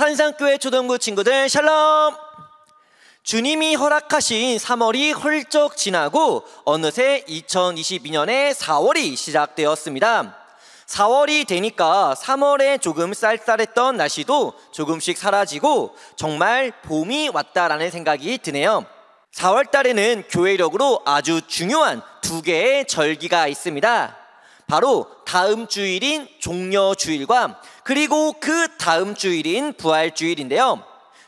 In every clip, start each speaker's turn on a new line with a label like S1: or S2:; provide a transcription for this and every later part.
S1: 한상교회 초등부 친구들 샬롬! 주님이 허락하신 3월이 훌쩍 지나고 어느새 2022년의 4월이 시작되었습니다. 4월이 되니까 3월에 조금 쌀쌀했던 날씨도 조금씩 사라지고 정말 봄이 왔다라는 생각이 드네요. 4월 달에는 교회력으로 아주 중요한 두 개의 절기가 있습니다. 바로 다음 주일인 종려주일과 그리고 그 다음 주일인 부활주일인데요.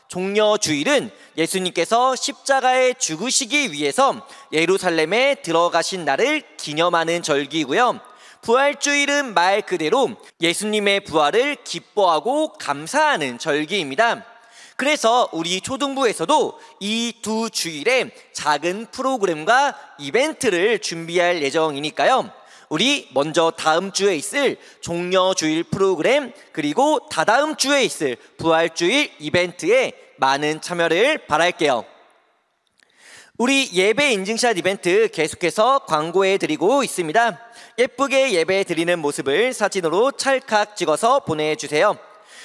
S1: 종려주일은 예수님께서 십자가에 죽으시기 위해서 예루살렘에 들어가신 날을 기념하는 절기이고요. 부활주일은 말 그대로 예수님의 부활을 기뻐하고 감사하는 절기입니다. 그래서 우리 초등부에서도 이 두 주일에 작은 프로그램과 이벤트를 준비할 예정이니까요. 우리 먼저 다음 주에 있을 종려주일 프로그램 그리고 다다음 주에 있을 부활주일 이벤트에 많은 참여를 바랄게요. 우리 예배 인증샷 이벤트 계속해서 광고해 드리고 있습니다. 예쁘게 예배 드리는 모습을 사진으로 찰칵 찍어서 보내주세요.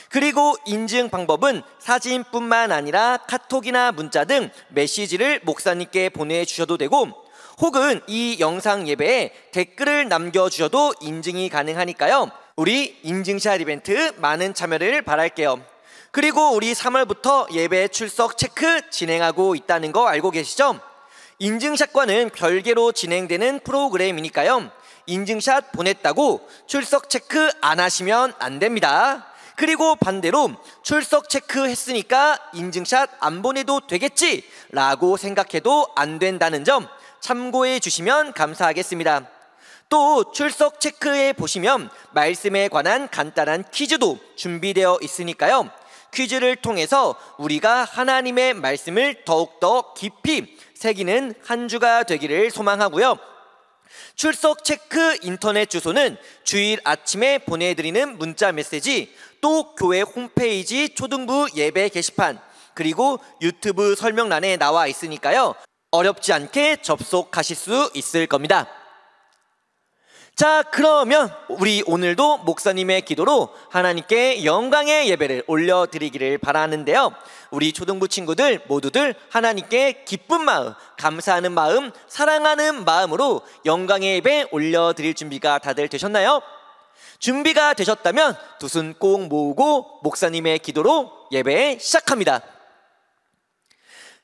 S1: 그리고 인증 방법은 사진뿐만 아니라 카톡이나 문자 등 메시지를 목사님께 보내주셔도 되고 혹은 이 영상 예배에 댓글을 남겨주셔도 인증이 가능하니까요. 우리 인증샷 이벤트 많은 참여를 바랄게요. 그리고 우리 3월부터 예배 출석 체크 진행하고 있다는 거 알고 계시죠? 인증샷과는 별개로 진행되는 프로그램이니까요. 인증샷 보냈다고 출석 체크 안 하시면 안 됩니다. 그리고 반대로 출석 체크했으니까 인증샷 안 보내도 되겠지 라고 생각해도 안 된다는 점 참고해 주시면 감사하겠습니다. 또 출석 체크해 보시면 말씀에 관한 간단한 퀴즈도 준비되어 있으니까요. 퀴즈를 통해서 우리가 하나님의 말씀을 더욱더 깊이 새기는 한 주가 되기를 소망하고요. 출석 체크 인터넷 주소는 주일 아침에 보내드리는 문자 메시지, 또 교회 홈페이지 초등부 예배 게시판, 그리고 유튜브 설명란에 나와 있으니까요. 어렵지 않게 접속하실 수 있을 겁니다. 자, 그러면 우리 오늘도 목사님의 기도로 하나님께 영광의 예배를 올려드리기를 바라는데요. 우리 초등부 친구들 모두들 하나님께 기쁜 마음, 감사하는 마음, 사랑하는 마음으로 영광의 예배 올려드릴 준비가 다들 되셨나요? 준비가 되셨다면 두 손 꼭 모으고 목사님의 기도로 예배 시작합니다.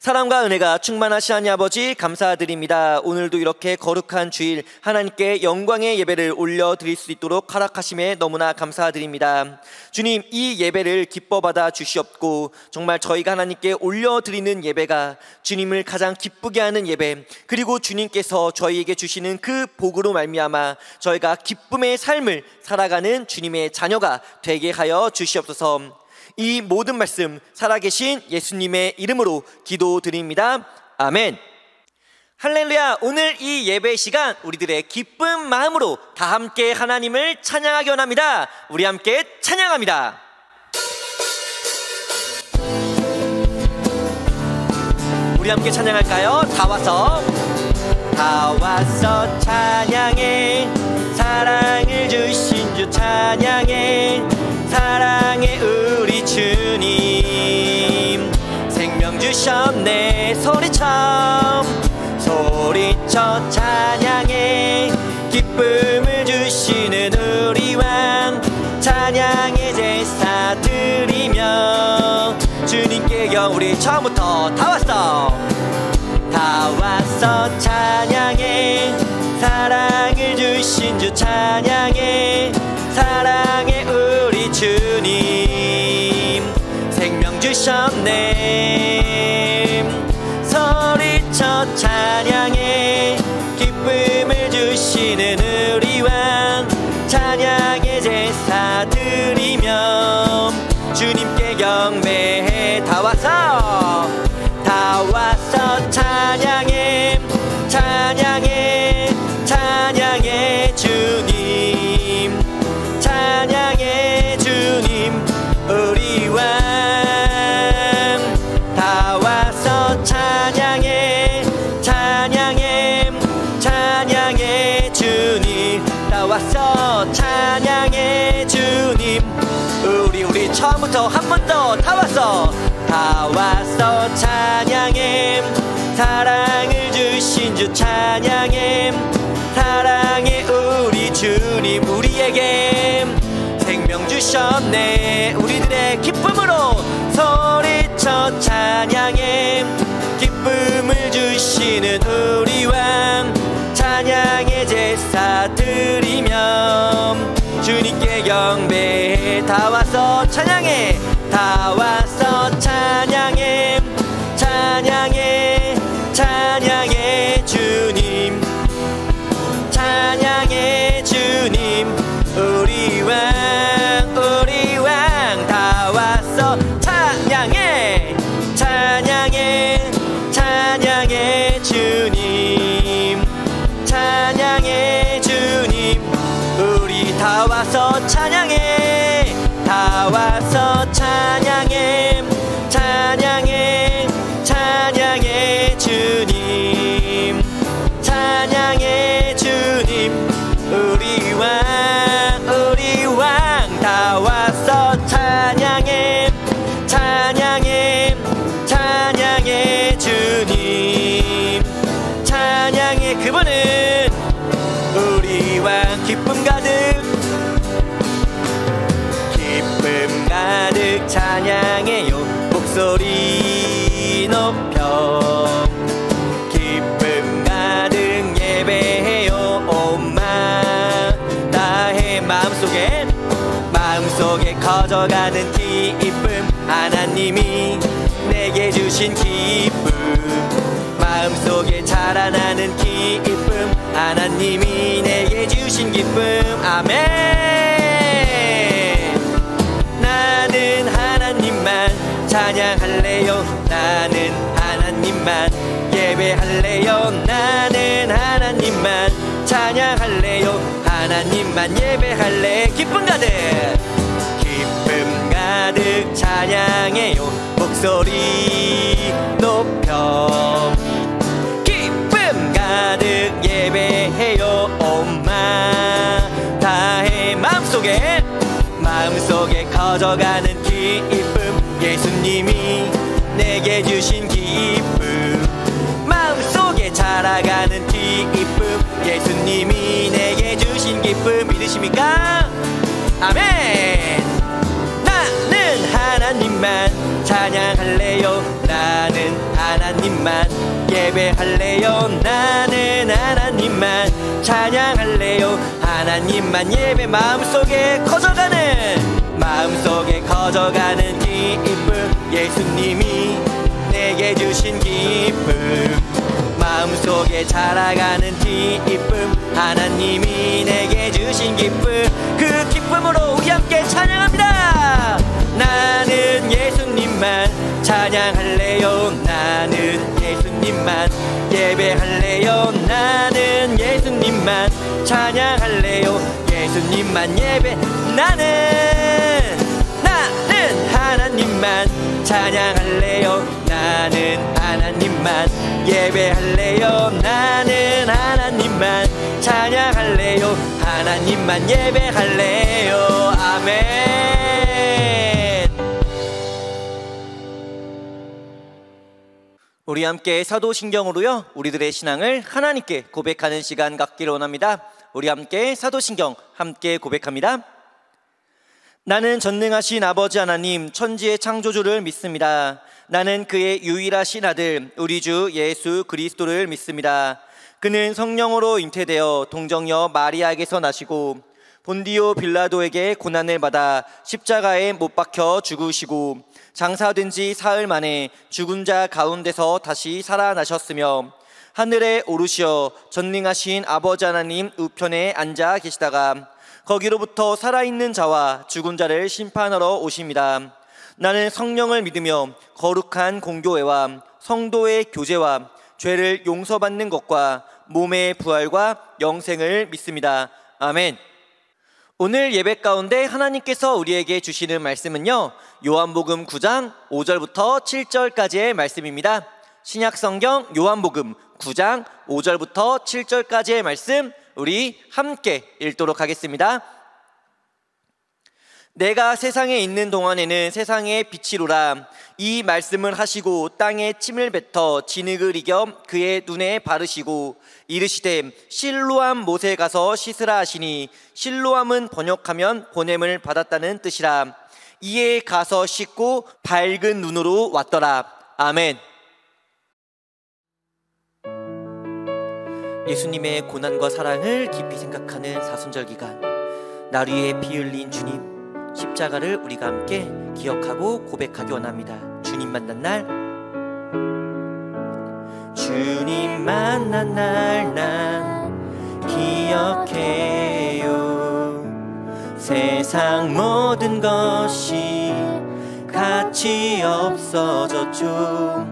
S1: 사랑과 은혜가 충만하신 하나님 아버지 감사드립니다. 오늘도 이렇게 거룩한 주일 하나님께 영광의 예배를 올려드릴 수 있도록 허락하심에 너무나 감사드립니다. 주님, 이 예배를 기뻐 받아 주시옵고 정말 저희가 하나님께 올려드리는 예배가 주님을 가장 기쁘게 하는 예배, 그리고 주님께서 저희에게 주시는 그 복으로 말미암아 저희가 기쁨의 삶을 살아가는 주님의 자녀가 되게 하여 주시옵소서. 이 모든 말씀 살아계신 예수님의 이름으로 기도드립니다. 아멘. 할렐루야. 오늘 이 예배 시간 우리들의 기쁜 마음으로 다 함께 하나님을 찬양하기 원합니다. 우리 함께 찬양합니다. 우리 함께 찬양할까요? 다 와서 찬양해. 사랑을 주신 주 찬양해. 사랑해 우리 주님. 생명 주셨네. 소리쳐 찬양해. 기쁨을 주시는 우리 왕 찬양의 제사 드리며 주님께 우리 처음부터 다 왔어 찬양해. 사랑을 주신 주 찬양해. 사랑해 우리 주님. 생명 주셨네. 소리쳐 찬양해. 기쁨을 주시는 우리 왕 찬양의 제사 드리며 주님께 경배해. 다 왔어 찬양해. 찬양해 주님. 찬양해 주님 우리 왕. 다 와서 찬양해 주님. 다 와서 찬양해 주님. 우리 처음부터 한 번 더 다 왔어 찬양해. 사랑을 주신 주 찬양해. 사랑해 우리 주님 우리에게 생명 주셨네. 우리들의 기쁨으로 소리쳐 찬양해. 기쁨을 주시는 우리 왕 찬양의 제사 드리며 주님께 경배해. 다 왔어 찬양해. 다 왔어 찬양해. 찬양해 찬양해 주님. 찬양해 주님 우리 왕 다 왔어 찬양해. 찬양해 찬양해 주님. 찬양해 주님 우리 다 왔어 찬양해. 다 왔어 찬양해. 찬양해 찬양해 주님. 찬양해 주님 우리 왕 다 왔어 찬양해. 찬양해 찬양해 주님. 찬양해 그분은 우리 왕 기쁨 가득 찬양해요. 목소리 높여 기쁨 가득 예배해요. 엄마 나의 마음속에 커져가는 기쁨 하나님이 내게 주신 기쁨. 마음속에 자라나는 기쁨 하나님이 내게 주신 기쁨. 아멘. 나는 하나님만 찬양할래요. 나는 하나님만 예배할래요. 나는 하나님만 찬양할래요. 하나님만 예배할래. 기쁨 가득 찬양해요. 목소리 높여 기쁨 가득 예배해요. 엄마 다해 마음속에 커져가는 기쁨 예수님이 내게 주신 기쁨. 마음속에 자라가는 기쁨 예수님이 내게 주신 기쁨. 믿으십니까? 아멘. 나는 하나님만 찬양할래요. 나는 하나님만 예배할래요. 나는 하나님만 찬양할래요. 하나님만 예배. 마음속에 커져가는 기쁨 예수님이 내게 주신 기쁨. 마음속에 자라가는 기쁨 하나님이 내게 주신 기쁨. 그 기쁨으로 우리 함께 찬양합니다. 나는 예수님만 찬양할래요. 나는 예수님만 예배할래요. 나는 예수님만 찬양할래요. 예수님만 예배. 나는 하나님만 찬양할래요. 나는 하나님만 예배할래요. 나는 하나님만 찬양할래요. 하나님만 예배할래요. 아멘. 우리 함께 사도신경으로요 우리들의 신앙을 하나님께 고백하는 시간 갖기를 원합니다. 우리 함께 사도신경 함께 고백합니다. 나는 전능하신 아버지 하나님 천지의 창조주를 믿습니다. 나는 그의 유일하신 아들 우리 주 예수 그리스도를 믿습니다. 그는 성령으로 잉태되어 동정녀 마리아에게서 나시고 본디오 빌라도에게 고난을 받아 십자가에 못 박혀 죽으시고 장사된 지 사흘 만에 죽은 자 가운데서 다시 살아나셨으며 하늘에 오르시어 전능하신 아버지 하나님 우편에 앉아 계시다가 거기로부터 살아있는 자와 죽은 자를 심판하러 오십니다. 나는 성령을 믿으며 거룩한 공교회와 성도의 교제와 죄를 용서받는 것과 몸의 부활과 영생을 믿습니다. 아멘. 오늘 예배 가운데 하나님께서 우리에게 주시는 말씀은요 요한복음 9장 5절부터 7절까지의 말씀입니다. 신약성경 요한복음 9장 5절부터 7절까지의 말씀 우리 함께 읽도록 하겠습니다. 내가 세상에 있는 동안에는 세상의 빛이로라. 이 말씀을 하시고 땅에 침을 뱉어 진흙을 이겨 그의 눈에 바르시고 이르시되 실로암 못에 가서 씻으라 하시니, 실로암은 번역하면 보냄을 받았다는 뜻이라. 이에 가서 씻고 밝은 눈으로 왔더라. 아멘. 예수님의 고난과 사랑을 깊이 생각하는 사순절 기간, 날 위해 피 흘린 주님 십자가를 우리가 함께 기억하고 고백하기 원합니다. 주님 만난 날, 주님 만난 날 난 기억해요. 세상 모든 것이 가치 없어졌죠.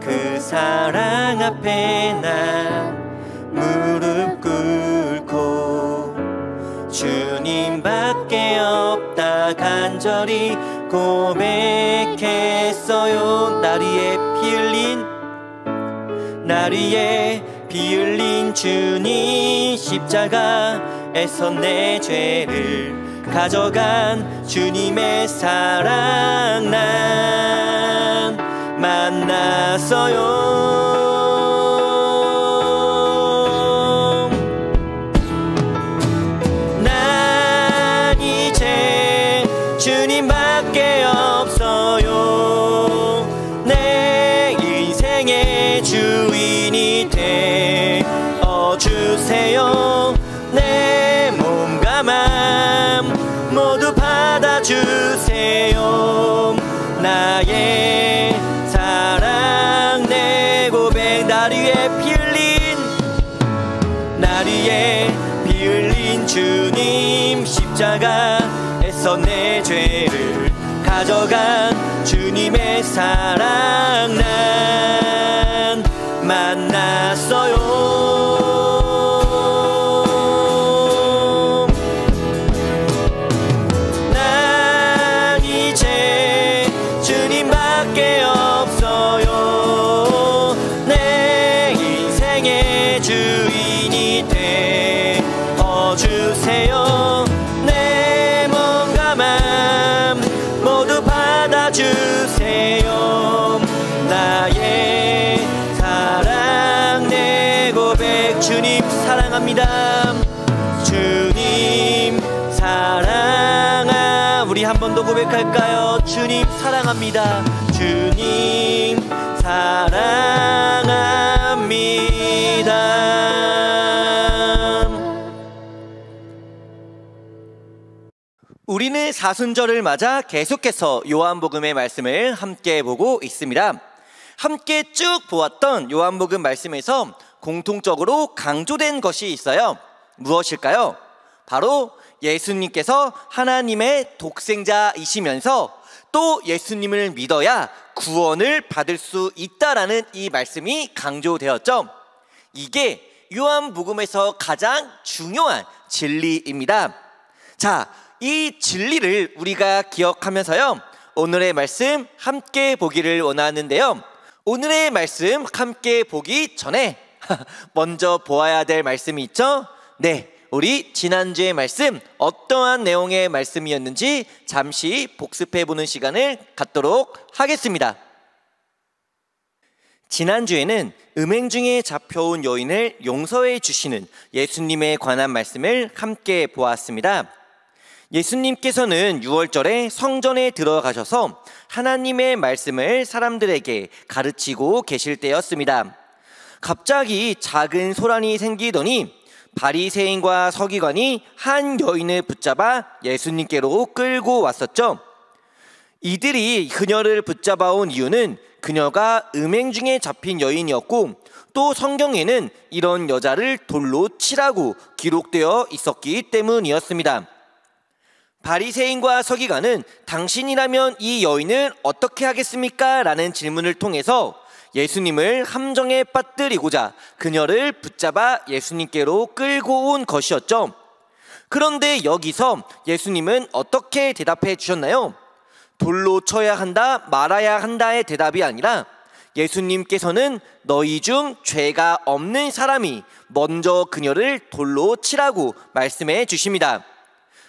S1: 그 사랑 앞에 난 무릎 꿇고 주님밖에 없다 간절히 고백했어요. 날 위에 피 흘린 주님 십자가에서 내 죄를 가져간 주님의 사랑 난 만났어요. 주님밖에 없어요. 내 인생의 주인이 되어주세요. 내 몸과 맘 모두 받아주세요. 나의 사랑 내 고백, 날 위해 피 흘린 주님 십자가에서 내 죄를 가져간 주님의 사랑 난 만났어요. 난 이제 주님밖에 없어요. 내 인생의 주인이 되어주세요. 내 몸과 맘 모두 받아주세요. 나의 사랑 내 고백, 주님 사랑합니다. 주님 사랑아, 우리 한 번 더 고백할까요? 주님 사랑합니다. 주님 사랑합니다. 우리는 사순절을 맞아 계속해서 요한복음의 말씀을 함께 보고 있습니다. 함께 쭉 보았던 요한복음 말씀에서 공통적으로 강조된 것이 있어요. 무엇일까요? 바로 예수님께서 하나님의 독생자이시면서 또 예수님을 믿어야 구원을 받을 수 있다라는 이 말씀이 강조되었죠. 이게 요한복음에서 가장 중요한 진리입니다. 자, 이 진리를 우리가 기억하면서요, 오늘의 말씀 함께 보기를 원하는데요. 오늘의 말씀 함께 보기 전에 먼저 보아야 될 말씀이 있죠? 네, 우리 지난주의 말씀 어떠한 내용의 말씀이었는지 잠시 복습해보는 시간을 갖도록 하겠습니다. 지난주에는 음행 중에 잡혀온 여인을 용서해 주시는 예수님에 관한 말씀을 함께 보았습니다. 예수님께서는 6월절에 성전에 들어가셔서 하나님의 말씀을 사람들에게 가르치고 계실 때였습니다. 갑자기 작은 소란이 생기더니 바리새인과 서기관이 한 여인을 붙잡아 예수님께로 끌고 왔었죠. 이들이 그녀를 붙잡아온 이유는 그녀가 음행 중에 잡힌 여인이었고, 또 성경에는 이런 여자를 돌로 치라고 기록되어 있었기 때문이었습니다. 바리새인과 서기관은 당신이라면 이 여인을 어떻게 하겠습니까? 라는 질문을 통해서 예수님을 함정에 빠뜨리고자 그녀를 붙잡아 예수님께로 끌고 온 것이었죠. 그런데 여기서 예수님은 어떻게 대답해 주셨나요? 돌로 쳐야 한다, 말아야 한다의 대답이 아니라 예수님께서는 너희 중 죄가 없는 사람이 먼저 그녀를 돌로 치라고 말씀해 주십니다.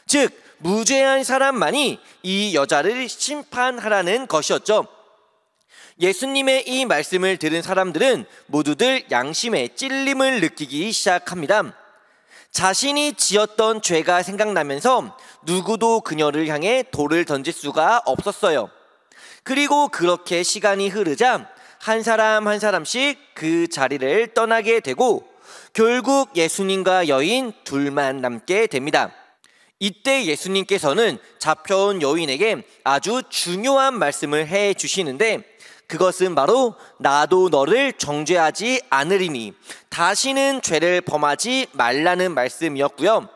S1: 즉 무죄한 사람만이 이 여자를 심판하라는 것이었죠. 예수님의 이 말씀을 들은 사람들은 모두들 양심의 찔림을 느끼기 시작합니다. 자신이 지었던 죄가 생각나면서 누구도 그녀를 향해 돌을 던질 수가 없었어요. 그리고 그렇게 시간이 흐르자 한 사람 한 사람씩 그 자리를 떠나게 되고 결국 예수님과 여인 둘만 남게 됩니다. 이때 예수님께서는 잡혀온 여인에게 아주 중요한 말씀을 해 주시는데, 그것은 바로 나도 너를 정죄하지 않으리니 다시는 죄를 범하지 말라는 말씀이었고요.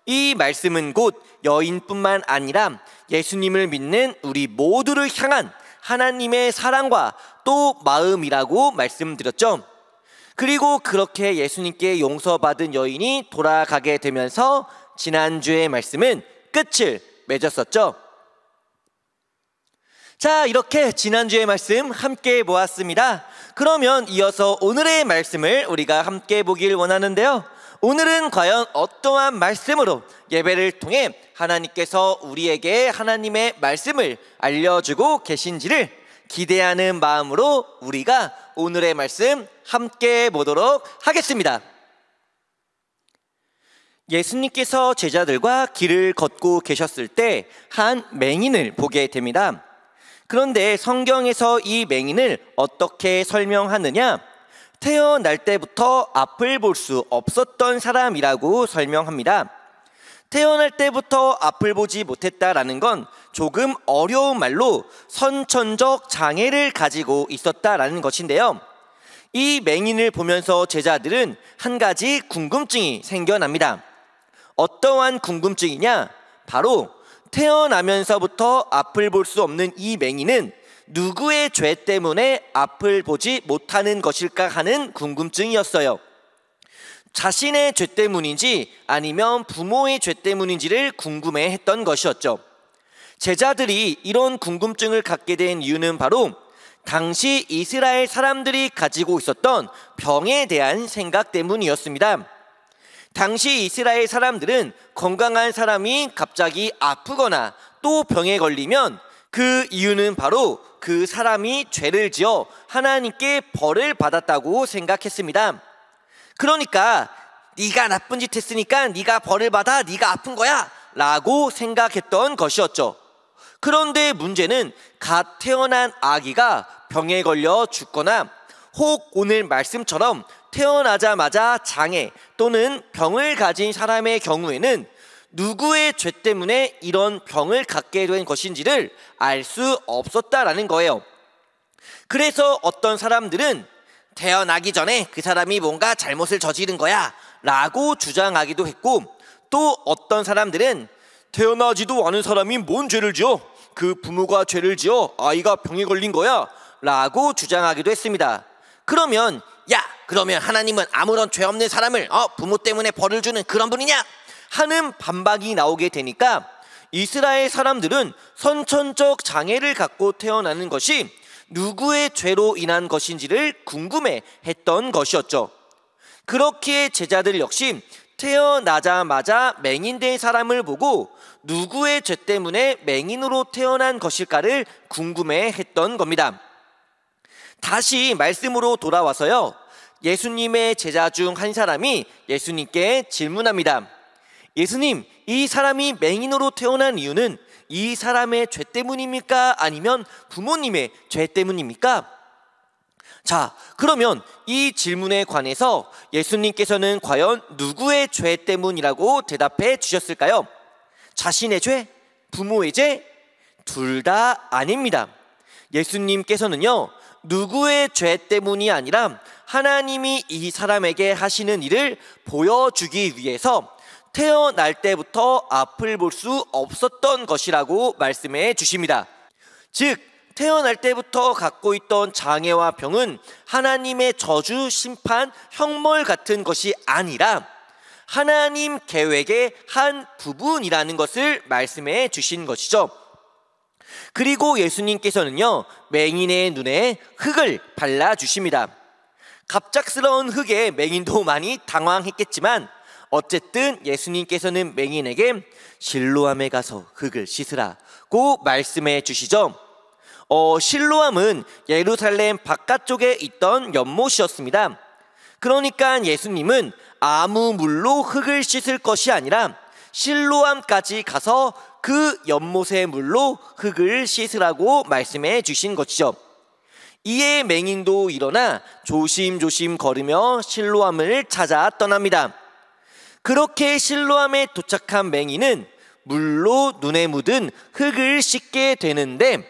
S1: 이 말씀은 곧 여인뿐만 아니라 예수님을 믿는 우리 모두를 향한 하나님의 사랑과 또 마음이라고 말씀드렸죠. 그리고 그렇게 예수님께 용서받은 여인이 돌아가게 되면서 지난주의 말씀은 끝을 맺었었죠. 자, 이렇게 지난주의 말씀 함께 보았습니다. 그러면 이어서 오늘의 말씀을 우리가 함께 보길 원하는데요. 오늘은 과연 어떠한 말씀으로 예배를 통해 하나님께서 우리에게 하나님의 말씀을 알려주고 계신지를 기대하는 마음으로 우리가 오늘의 말씀 함께 보도록 하겠습니다. 예수님께서 제자들과 길을 걷고 계셨을 때 한 맹인을 보게 됩니다. 그런데 성경에서 이 맹인을 어떻게 설명하느냐? 태어날 때부터 앞을 볼 수 없었던 사람이라고 설명합니다. 태어날 때부터 앞을 보지 못했다라는 건 조금 어려운 말로 선천적 장애를 가지고 있었다라는 것인데요. 이 맹인을 보면서 제자들은 한 가지 궁금증이 생겨납니다. 어떠한 궁금증이냐? 바로 태어나면서부터 앞을 볼 수 없는 이 맹인은 누구의 죄 때문에 앞을 보지 못하는 것일까 하는 궁금증이었어요. 자신의 죄 때문인지 아니면 부모의 죄 때문인지를 궁금해했던 것이었죠. 제자들이 이런 궁금증을 갖게 된 이유는 바로 당시 이스라엘 사람들이 가지고 있었던 병에 대한 생각 때문이었습니다. 당시 이스라엘 사람들은 건강한 사람이 갑자기 아프거나 또 병에 걸리면 그 이유는 바로 그 사람이 죄를 지어 하나님께 벌을 받았다고 생각했습니다. 그러니까 네가 나쁜 짓 했으니까 네가 벌을 받아, 네가 아픈 거야 라고 생각했던 것이었죠. 그런데 문제는 갓 태어난 아기가 병에 걸려 죽거나 혹 오늘 말씀처럼 태어나자마자 장애 또는 병을 가진 사람의 경우에는 누구의 죄 때문에 이런 병을 갖게 된 것인지를 알 수 없었다라는 거예요. 그래서 어떤 사람들은 태어나기 전에 그 사람이 뭔가 잘못을 저지른 거야 라고 주장하기도 했고, 또 어떤 사람들은 태어나지도 않은 사람이 뭔 죄를 지어? 그 부모가 죄를 지어 아이가 병에 걸린 거야 라고 주장하기도 했습니다. 그러면 그러면 하나님은 아무런 죄 없는 사람을 부모 때문에 벌을 주는 그런 분이냐? 하는 반박이 나오게 되니까 이스라엘 사람들은 선천적 장애를 갖고 태어나는 것이 누구의 죄로 인한 것인지를 궁금해 했던 것이었죠. 그렇기에 제자들 역시 태어나자마자 맹인된 사람을 보고 누구의 죄 때문에 맹인으로 태어난 것일까를 궁금해 했던 겁니다. 다시 말씀으로 돌아와서요, 예수님의 제자 중 한 사람이 예수님께 질문합니다. 예수님, 이 사람이 맹인으로 태어난 이유는 이 사람의 죄 때문입니까? 아니면 부모님의 죄 때문입니까? 자, 그러면 이 질문에 관해서 예수님께서는 과연 누구의 죄 때문이라고 대답해 주셨을까요? 자신의 죄? 부모의 죄? 둘 다 아닙니다. 예수님께서는요, 누구의 죄 때문이 아니라 하나님이 이 사람에게 하시는 일을 보여주기 위해서 태어날 때부터 앞을 볼 수 없었던 것이라고 말씀해 주십니다. 즉, 태어날 때부터 갖고 있던 장애와 병은 하나님의 저주, 심판, 형벌 같은 것이 아니라 하나님 계획의 한 부분이라는 것을 말씀해 주신 것이죠. 그리고 예수님께서는요, 맹인의 눈에 흙을 발라주십니다. 갑작스러운 흙에 맹인도 많이 당황했겠지만 어쨌든 예수님께서는 맹인에게 실로암에 가서 흙을 씻으라고 말씀해 주시죠. 실로암은 예루살렘 바깥쪽에 있던 연못이었습니다. 그러니까 예수님은 아무 물로 흙을 씻을 것이 아니라 실로암까지 가서 그 연못의 물로 흙을 씻으라고 말씀해 주신 것이죠. 이에 맹인도 일어나 조심조심 걸으며 실로암을 찾아 떠납니다. 그렇게 실로암에 도착한 맹인은 물로 눈에 묻은 흙을 씻게 되는데,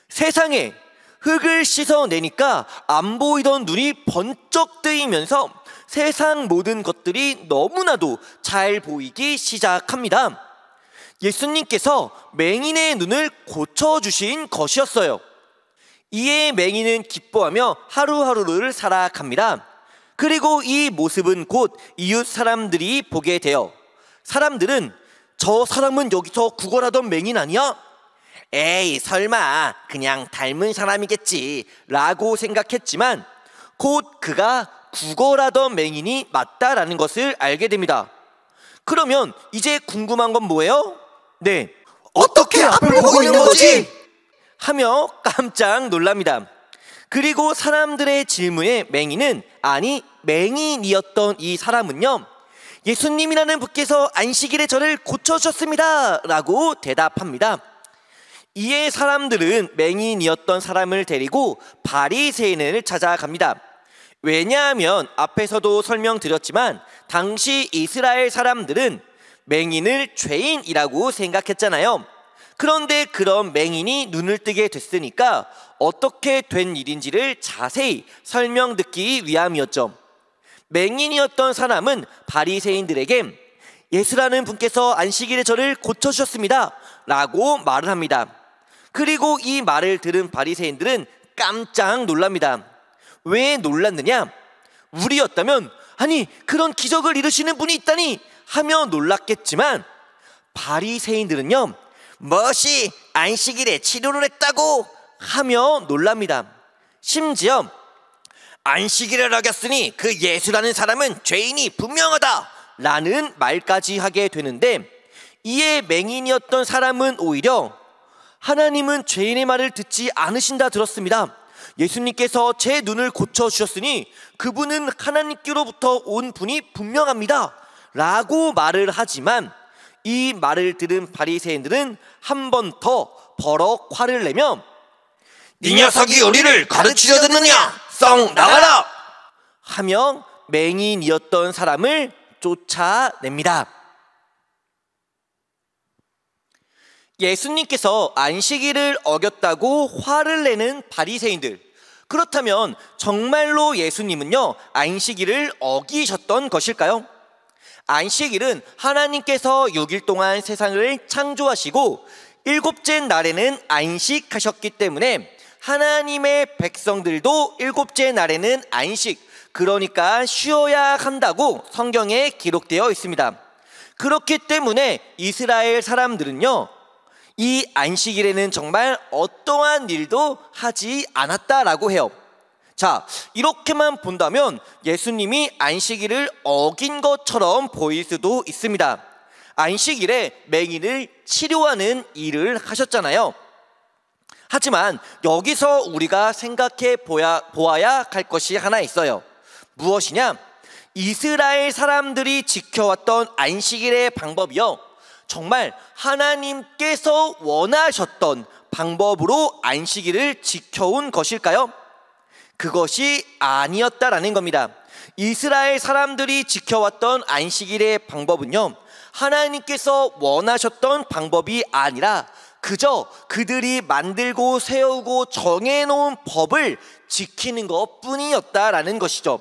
S1: 세상에 흙을 씻어내니까 안 보이던 눈이 번쩍 뜨이면서 세상 모든 것들이 너무나도 잘 보이기 시작합니다. 예수님께서 맹인의 눈을 고쳐주신 것이었어요. 이에 맹인은 기뻐하며 하루하루를 살아갑니다. 그리고 이 모습은 곧 이웃 사람들이 보게 되어, 사람들은 저 사람은 여기서 구걸하던 맹인 아니야? 에이 설마 그냥 닮은 사람이겠지 라고 생각했지만 곧 그가 구걸하던 맹인이 맞다라는 것을 알게 됩니다. 그러면 이제 궁금한 건 뭐예요? 네,
S2: 어떻게 앞을 보고 있는 거지?
S1: 하며 깜짝 놀랍니다. 그리고 사람들의 질문에 맹인은, 아니 맹인이었던 이 사람은요, 예수님이라는 분께서 안식일에 저를 고쳐주셨습니다 라고 대답합니다. 이에 사람들은 맹인이었던 사람을 데리고 바리새인을 찾아갑니다. 왜냐하면 앞에서도 설명드렸지만 당시 이스라엘 사람들은 맹인을 죄인이라고 생각했잖아요. 그런데 그런 맹인이 눈을 뜨게 됐으니까 어떻게 된 일인지를 자세히 설명 듣기 위함이었죠. 맹인이었던 사람은 바리새인들에게 예수라는 분께서 안식일에 저를 고쳐주셨습니다 라고 말을 합니다. 그리고 이 말을 들은 바리새인들은 깜짝 놀랍니다. 왜 놀랐느냐? 우리였다면 아니 그런 기적을 이루시는 분이 있다니 하며 놀랐겠지만, 바리새인들은요, 무엇이 안식일에 치료를 했다고 하며 놀랍니다. 심지어 안식일을 어겼으니 그 예수라는 사람은 죄인이 분명하다 라는 말까지 하게 되는데, 이에 맹인이었던 사람은 오히려 하나님은 죄인의 말을 듣지 않으신다 들었습니다. 예수님께서 제 눈을 고쳐주셨으니 그분은 하나님께로부터 온 분이 분명합니다 라고 말을 하지만, 이 말을 들은 바리새인들은 한 번 더 버럭 화를 내며
S2: 네 녀석이 우리를 가르치려 드느냐? 썩 나가라!
S1: 하며 맹인이었던 사람을 쫓아냅니다. 예수님께서 안식일을 어겼다고 화를 내는 바리새인들, 그렇다면 정말로 예수님은요 안식일을 어기셨던 것일까요? 안식일은 하나님께서 6일 동안 세상을 창조하시고 7째 날에는 안식하셨기 때문에 하나님의 백성들도 7째 날에는 안식, 그러니까 쉬어야 한다고 성경에 기록되어 있습니다. 그렇기 때문에 이스라엘 사람들은요 이 안식일에는 정말 어떠한 일도 하지 않았다라고 해요. 자, 이렇게만 본다면 예수님이 안식일을 어긴 것처럼 보일 수도 있습니다. 안식일에 맹인을 치료하는 일을 하셨잖아요. 하지만 여기서 우리가 생각해 보아야 할 것이 하나 있어요. 무엇이냐? 이스라엘 사람들이 지켜왔던 안식일의 방법이요, 정말 하나님께서 원하셨던 방법으로 안식일을 지켜온 것일까요? 그것이 아니었다라는 겁니다. 이스라엘 사람들이 지켜왔던 안식일의 방법은요, 하나님께서 원하셨던 방법이 아니라 그저 그들이 만들고 세우고 정해놓은 법을 지키는 것뿐이었다라는 것이죠.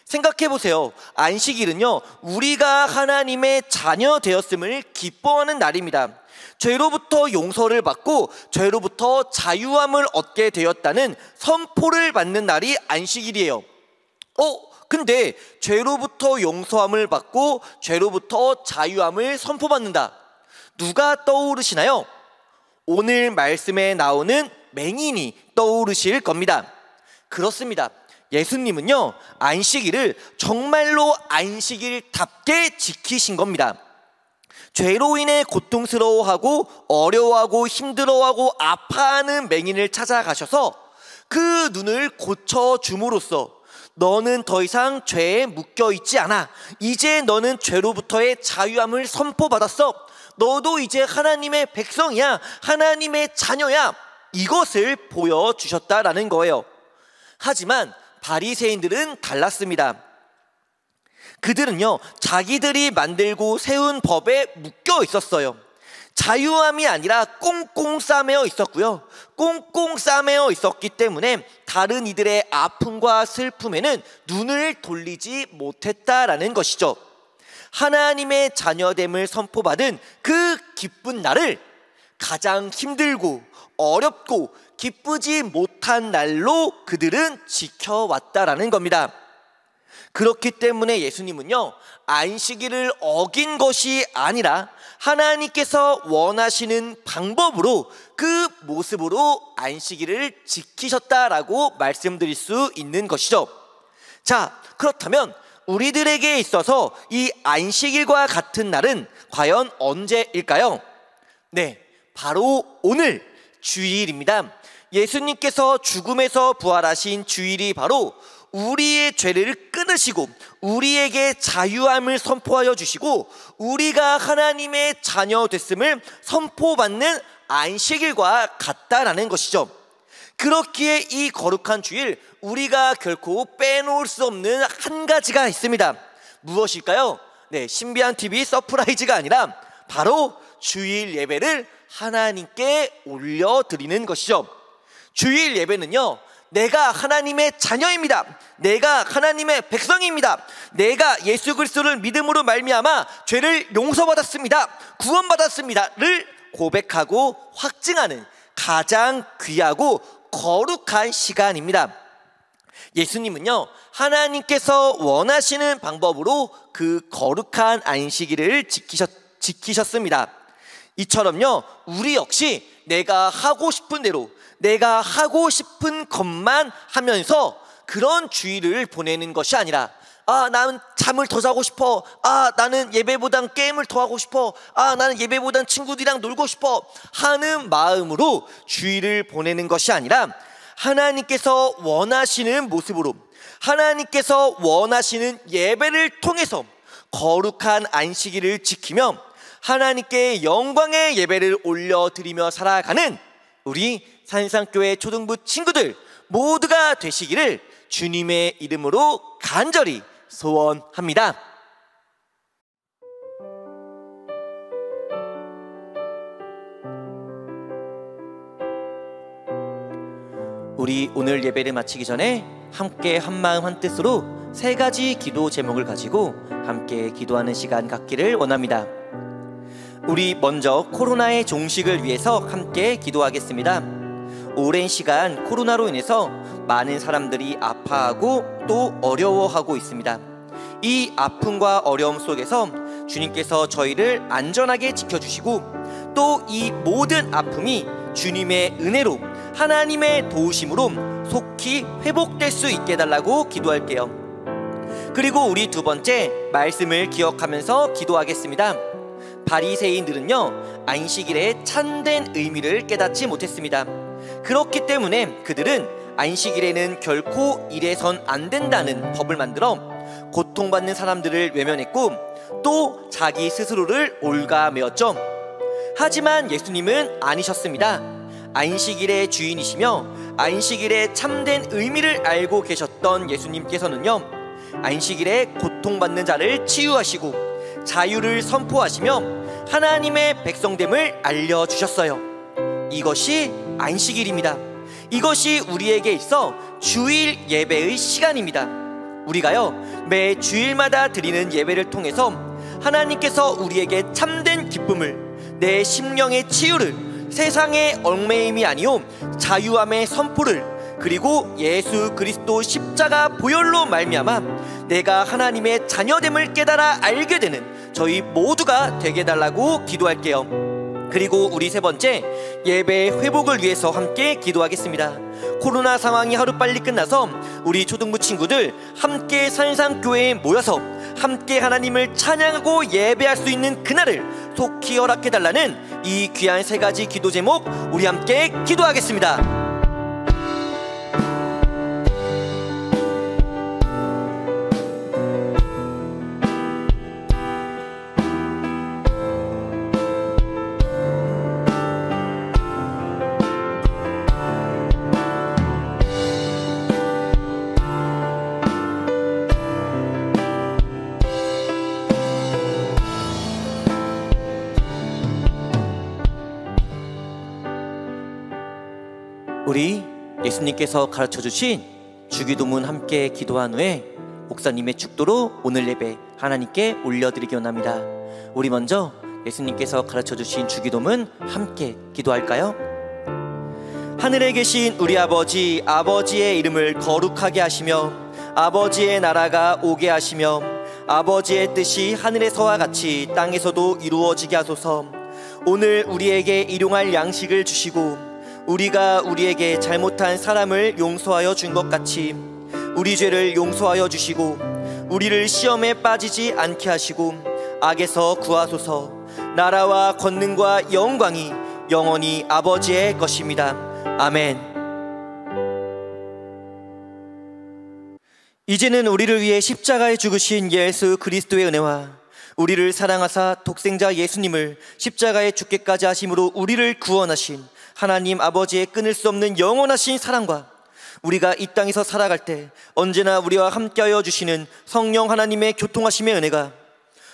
S1: 생각해보세요. 안식일은요 우리가 하나님의 자녀 되었음을 기뻐하는 날입니다. 죄로부터 용서를 받고 죄로부터 자유함을 얻게 되었다는 선포를 받는 날이 안식일이에요. 근데 죄로부터 용서함을 받고 죄로부터 자유함을 선포받는다. 누가 떠오르시나요? 오늘 말씀에 나오는 맹인이 떠오르실 겁니다. 그렇습니다. 예수님은요, 안식일을 정말로 안식일답게 지키신 겁니다. 죄로 인해 고통스러워하고 어려워하고 힘들어하고 아파하는 맹인을 찾아가셔서 그 눈을 고쳐줌으로써 너는 더 이상 죄에 묶여있지 않아. 이제 너는 죄로부터의 자유함을 선포받았어. 너도 이제 하나님의 백성이야. 하나님의 자녀야. 이것을 보여주셨다라는 거예요. 하지만 바리새인들은 달랐습니다. 그들은요, 자기들이 만들고 세운 법에 묶여 있었어요. 자유함이 아니라 꽁꽁 싸매어 있었고요. 꽁꽁 싸매어 있었기 때문에 다른 이들의 아픔과 슬픔에는 눈을 돌리지 못했다라는 것이죠. 하나님의 자녀됨을 선포받은 그 기쁜 날을 가장 힘들고 어렵고 기쁘지 못한 날로 그들은 지켜왔다라는 겁니다. 그렇기 때문에 예수님은요, 안식일을 어긴 것이 아니라 하나님께서 원하시는 방법으로 그 모습으로 안식일을 지키셨다라고 말씀드릴 수 있는 것이죠. 자, 그렇다면 우리들에게 있어서 이 안식일과 같은 날은 과연 언제일까요? 네, 바로 오늘 주일입니다. 예수님께서 죽음에서 부활하신 주일이 바로 우리의 죄를 끊으시고 우리에게 자유함을 선포하여 주시고 우리가 하나님의 자녀 됐음을 선포받는 안식일과 같다라는 것이죠. 그렇기에 이 거룩한 주일, 우리가 결코 빼놓을 수 없는 한 가지가 있습니다. 무엇일까요? 네, 신비한 TV 서프라이즈가 아니라 바로 주일 예배를 하나님께 올려드리는 것이죠. 주일 예배는요, 내가 하나님의 자녀입니다. 내가 하나님의 백성입니다. 내가 예수 그리스도를 믿음으로 말미암아 죄를 용서받았습니다. 구원받았습니다를 고백하고 확증하는 가장 귀하고 거룩한 시간입니다. 예수님은요, 하나님께서 원하시는 방법으로 그 거룩한 안식일을 지키셨습니다. 이처럼요, 우리 역시 내가 하고 싶은 대로 내가 하고 싶은 것만 하면서 그런 주일을 보내는 것이 아니라, 나는 잠을 더 자고 싶어. 나는 예배보단 게임을 더 하고 싶어. 나는 예배보단 친구들이랑 놀고 싶어 하는 마음으로 주일을 보내는 것이 아니라 하나님께서 원하시는 모습으로, 하나님께서 원하시는 예배를 통해서 거룩한 안식일을 지키며 하나님께 영광의 예배를 올려드리며 살아가는 우리 산상교회 초등부 친구들 모두가 되시기를 주님의 이름으로 간절히 소원합니다. 우리 오늘 예배를 마치기 전에 함께 한마음 한뜻으로 세 가지 기도 제목을 가지고 함께 기도하는 시간 갖기를 원합니다. 우리 먼저 코로나의 종식을 위해서 함께 기도하겠습니다. 오랜 시간 코로나로 인해서 많은 사람들이 아파하고 또 어려워하고 있습니다. 이 아픔과 어려움 속에서 주님께서 저희를 안전하게 지켜주시고 또 이 모든 아픔이 주님의 은혜로 하나님의 도우심으로 속히 회복될 수 있게 해달라고 기도할게요. 그리고 우리 두 번째 말씀을 기억하면서 기도하겠습니다. 바리새인들은요, 안식일의 참된 의미를 깨닫지 못했습니다. 그렇기 때문에 그들은 안식일에는 결코 일해선 안 된다는 법을 만들어 고통받는 사람들을 외면했고 또 자기 스스로를 올가매었죠. 하지만 예수님은 아니셨습니다. 안식일의 주인이시며 안식일의 참된 의미를 알고 계셨던 예수님께서는요, 안식일에 고통받는 자를 치유하시고 자유를 선포하시며 하나님의 백성됨을 알려주셨어요. 이것이 안식일입니다. 이것이 우리에게 있어 주일 예배의 시간입니다. 우리가요, 매 주일마다 드리는 예배를 통해서 하나님께서 우리에게 참된 기쁨을, 내 심령의 치유를, 세상의 얽매임이 아니요 자유함의 선포를, 그리고 예수 그리스도 십자가 보혈로 말미암아 내가 하나님의 자녀됨을 깨달아 알게 되는 저희 모두가 되게 해달라고 기도할게요. 그리고 우리 세 번째, 예배의 회복을 위해서 함께 기도하겠습니다. 코로나 상황이 하루빨리 끝나서 우리 초등부 친구들 함께 산상교회에 모여서 함께 하나님을 찬양하고 예배할 수 있는 그날을 속히 허락해달라는 이 귀한 세 가지 기도 제목, 우리 함께 기도하겠습니다. 우리 예수님께서 가르쳐주신 주기도문 함께 기도한 후에 목사님의 축도로 오늘 예배 하나님께 올려드리기 원합니다. 우리 먼저 예수님께서 가르쳐주신 주기도문 함께 기도할까요? 하늘에 계신 우리 아버지, 아버지의 이름을 거룩하게 하시며 아버지의 나라가 오게 하시며 아버지의 뜻이 하늘에서와 같이 땅에서도 이루어지게 하소서. 오늘 우리에게 일용할 양식을 주시고 우리가 우리에게 잘못한 사람을 용서하여 준 것 같이 우리 죄를 용서하여 주시고 우리를 시험에 빠지지 않게 하시고 악에서 구하소서. 나라와 권능과 영광이 영원히 아버지의 것입니다. 아멘. 이제는 우리를 위해 십자가에 죽으신 예수 그리스도의 은혜와 우리를 사랑하사 독생자 예수님을 십자가에 죽게까지 하심으로 우리를 구원하신 하나님 아버지의 끊을 수 없는 영원하신 사랑과 우리가 이 땅에서 살아갈 때 언제나 우리와 함께하여 주시는 성령 하나님의 교통하심의 은혜가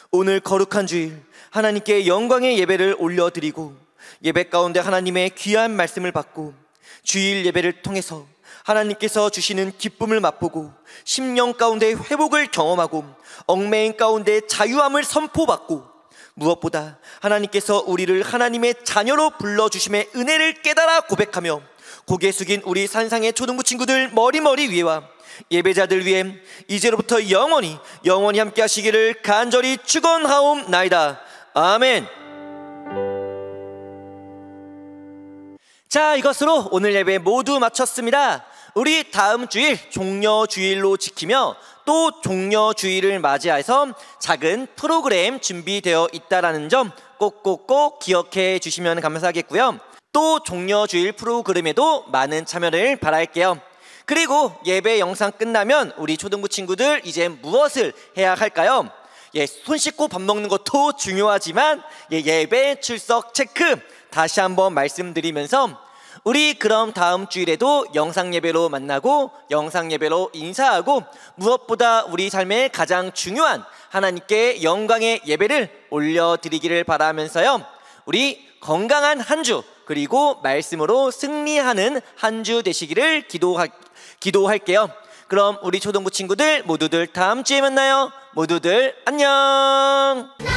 S1: 오늘 거룩한 주일 하나님께 영광의 예배를 올려드리고 예배 가운데 하나님의 귀한 말씀을 받고 주일 예배를 통해서 하나님께서 주시는 기쁨을 맛보고 심령 가운데 회복을 경험하고 얽매인 가운데 자유함을 선포받고 무엇보다 하나님께서 우리를 하나님의 자녀로 불러주심의 은혜를 깨달아 고백하며 고개 숙인 우리 산상의 초등부 친구들 머리 위에와 예배자들 위해 이제로부터 영원히 함께 하시기를 간절히 축원하옵나이다. 아멘. 자, 이것으로 오늘 예배 모두 마쳤습니다. 우리 다음 주일 종려주일로 지키며 또 종려주일을 맞이해서 작은 프로그램 준비되어 있다는 점 꼭꼭꼭 기억해 주시면 감사하겠고요. 또 종려주일 프로그램에도 많은 참여를 바랄게요. 그리고 예배 영상 끝나면 우리 초등부 친구들 이제 무엇을 해야 할까요? 손 씻고 밥 먹는 것도 중요하지만 예배 출석 체크 다시 한번 말씀드리면서 우리 그럼 다음 주일에도 영상 예배로 만나고 영상 예배로 인사하고 무엇보다 우리 삶의 가장 중요한 하나님께 영광의 예배를 올려드리기를 바라면서요, 우리 건강한 한 주 그리고 말씀으로 승리하는 한 주 되시기를 기도할게요. 그럼 우리 초등부 친구들 모두들 다음 주에 만나요. 모두들 안녕.